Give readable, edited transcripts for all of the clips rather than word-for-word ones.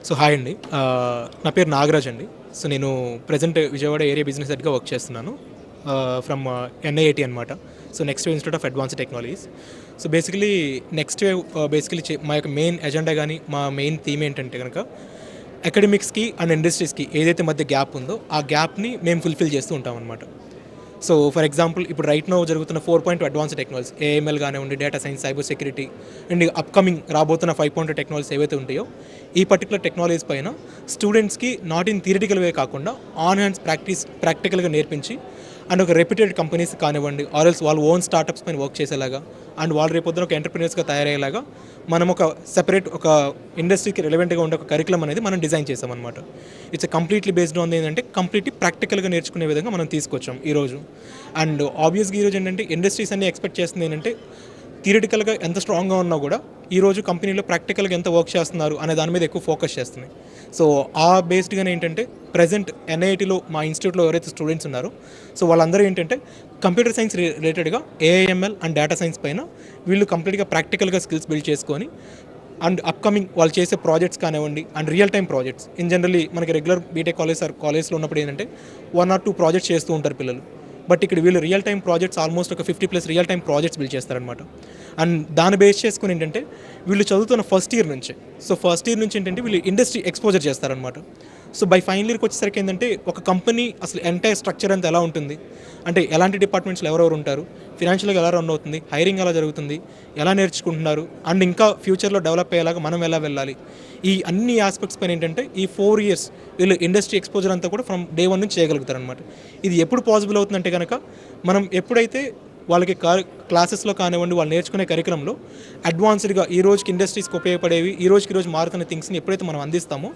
So hi అండి. నా పేరు నాగరాజ్ అండి. సో నేను ప్రెజెంట్ విజయవాడ ఏరియా బిజినెస్ హెడ్‌గా వర్క్ చేస్తున్నాను. ఫ్రమ్ ఎన్ఐఐటి అనమాట. So next wave institute of advanced technologies. So basically next wave మా యొక్క మెయిన్ ఎజెండా గానీ, మా మెయిన్ థీమ్ ఏంటంటే గనక అకాడమిక్స్‌కి అండ్ ఇండస్ట్రీస్‌కి ఏదైతే మధ్య గ్యాప్ ఉందో, ఆ గ్యాప్‌ని మేము ఫుల్‌ఫిల్ చేస్తూ ఉంటామనమాట. సో ఫర్ ఎగ్జాంపుల్ ఇప్పుడు రైట్ నౌ జరుగుతున్న 4.2 అడ్వాన్స్డ్ టెక్నాలజీస్ ఏఎంఎల్ కానివ్వండి, data science, cyber security and upcoming రాబోతున్న 5.2 టెక్నాలజీస్ ఏవైతే ఉంటాయో, ఈ పర్టికులర్ టెక్నాలజీస్ పైన స్టూడెంట్స్కి నాట్ ఇన్ థియరిటికల్ వే కాకుండా ఆన్ హ్యాండ్స్ ప్రాక్టికల్గా నేర్పించి అండ్ ఒక రెప్యూటెడ్ కంపెనీస్ కానివ్వండి ఆర్ఎల్స్ వాళ్ళు ఓన్ స్టార్టప్స్ పైన వర్క్ చేసేలాగా అండ్ వాళ్ళు రేపొద్దున ఒక ఎంటర్ప్రీనర్స్గా తయారయ్యేలాగా మనం ఒక సెపరేట్ ఒక ఇండస్ట్రీకి రిలవెంట్గా ఉండే ఒక కరికులం అనేది మనం డిజైన్ చేసామన్నమాట. ఇట్స్ కంప్లీట్లీ బేస్డ్ ఆన్ ఏంటంటే కంప్లీట్లీ ప్రాక్టికల్గా నేర్చుకునే విధంగా మనం తీసుకొచ్చాం ఈరోజు. అండ్ ఆబ్వియస్గా ఈరోజు ఏంటంటే ఇండస్ట్రీస్ అన్ని ఎక్స్పెక్ట్ చేస్తుంది ఏంటంటే థియరిటికల్గా ఎంత స్ట్రాంగ్గా ఉన్నా కూడా ఈరోజు కంపెనీలో ప్రాక్టికల్గా ఎంత వర్క్ చేస్తున్నారు అనే దాని మీద ఎక్కువ ఫోకస్ చేస్తున్నాయి. సో ఆ బేస్డ్గానే ఏంటంటే ప్రజెంట్ ఎన్ఐటీలో మా ఇన్స్టిట్యూట్లో ఎవరైతే స్టూడెంట్స్ ఉన్నారో సో వాళ్ళందరూ ఏంటంటే కంప్యూటర్ సైన్స్ రిలేటెడ్గా ఏఐఎంఎల్ అండ్ డేటా సైన్స్ పైన వీళ్ళు కంప్లీట్గా ప్రాక్టికల్గా స్కిల్స్ బిల్డ్ చేసుకొని అండ్ అప్కమింగ్ వాళ్ళు చేసే ప్రాజెక్ట్స్ కానివ్వండి and real time projects in generally మనకి రెగ్యులర్ బీటెక్ కాలేజ్లో ఉన్నప్పుడు ఏంటంటే 1 or 2 ప్రాజెక్ట్స్ చేస్తూ ఉంటారు పిల్లలు. బట్ ఇక్కడ వీళ్ళు రియల్ టైమ్ ప్రాజెక్ట్స్ ఆల్మోస్ట్ ఒక 50+ రియల్ టైమ్ ప్రాజెక్ట్స్ బిల్డ్ చేస్తారనమాట. అండ్ దాన్ని బేస్ చేసుకుని ఏంటంటే వీళ్ళు చదువుతున్న ఫస్ట్ ఇయర్ నుంచి ఏంటంటే వీళ్ళు ఇండస్ట్రీ ఎక్స్పోజర్ చేస్తారనమాట. సో బై ఫైనల్ ఇయర్కి వచ్చేసరికి ఏంటంటే ఒక కంపెనీ అసలు ఎంటైర్ స్ట్రక్చర్ అంతా ఎలా ఉంటుంది, అంటే ఎలాంటి డిపార్ట్మెంట్స్లో ఎవరెవరు ఉంటారు, ఫినాన్షియల్గా ఎలా రన్ అవుతుంది, హైరింగ్ ఎలా జరుగుతుంది, ఎలా నేర్చుకుంటున్నారు అండ్ ఇంకా ఫ్యూచర్లో డెవలప్ అయ్యేలాగా మనం ఎలా వెళ్ళాలి, ఈ అన్ని ఆస్పెక్ట్స్ పైన ఏంటంటే ఈ 4 years వీళ్ళు ఇండస్ట్రీ ఎక్స్పోజర్ అంతా కూడా ఫ్రమ్ డే 1 నుంచి చేయగలుగుతారనమాట. ఇది ఎప్పుడు పాసిబుల్ అవుతుందంటే కనుక మనం ఎప్పుడైతే వాళ్ళకి క్లాసెస్లో కానివ్వండి వాళ్ళు నేర్చుకునే కరికులంలో అడ్వాన్స్డ్గా ఈ రోజుకి ఇండస్ట్రీస్కి ఉపయోగపడేవి ఈ రోజు మారుతున్న థింగ్స్ని ఎప్పుడైతే మనం అందిస్తామో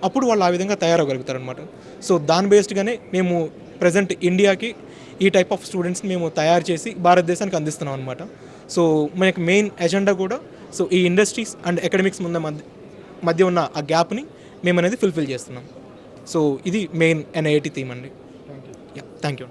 అప్పుడు వాళ్ళు ఆ విధంగా తయారవగలుగుతారనమాట. సో దాని బేస్డ్గానే మేము ప్రజెంట్ ఇండియాకి ఈ టైప్ ఆఫ్ స్టూడెంట్స్ని మేము తయారు చేసి భారతదేశానికి అందిస్తున్నాం అనమాట. సో మనకి మెయిన్ ఎజెండా కూడా సో ఈ ఇండస్ట్రీస్ అండ్ అకాడమిక్స్ మధ్య ఉన్న ఆ గ్యాప్ని మేము అనేది ఫుల్ఫిల్ చేస్తున్నాం. సో ఇది మెయిన్ ఎన్ఐఐటి థీమ్ అండి. Thank you.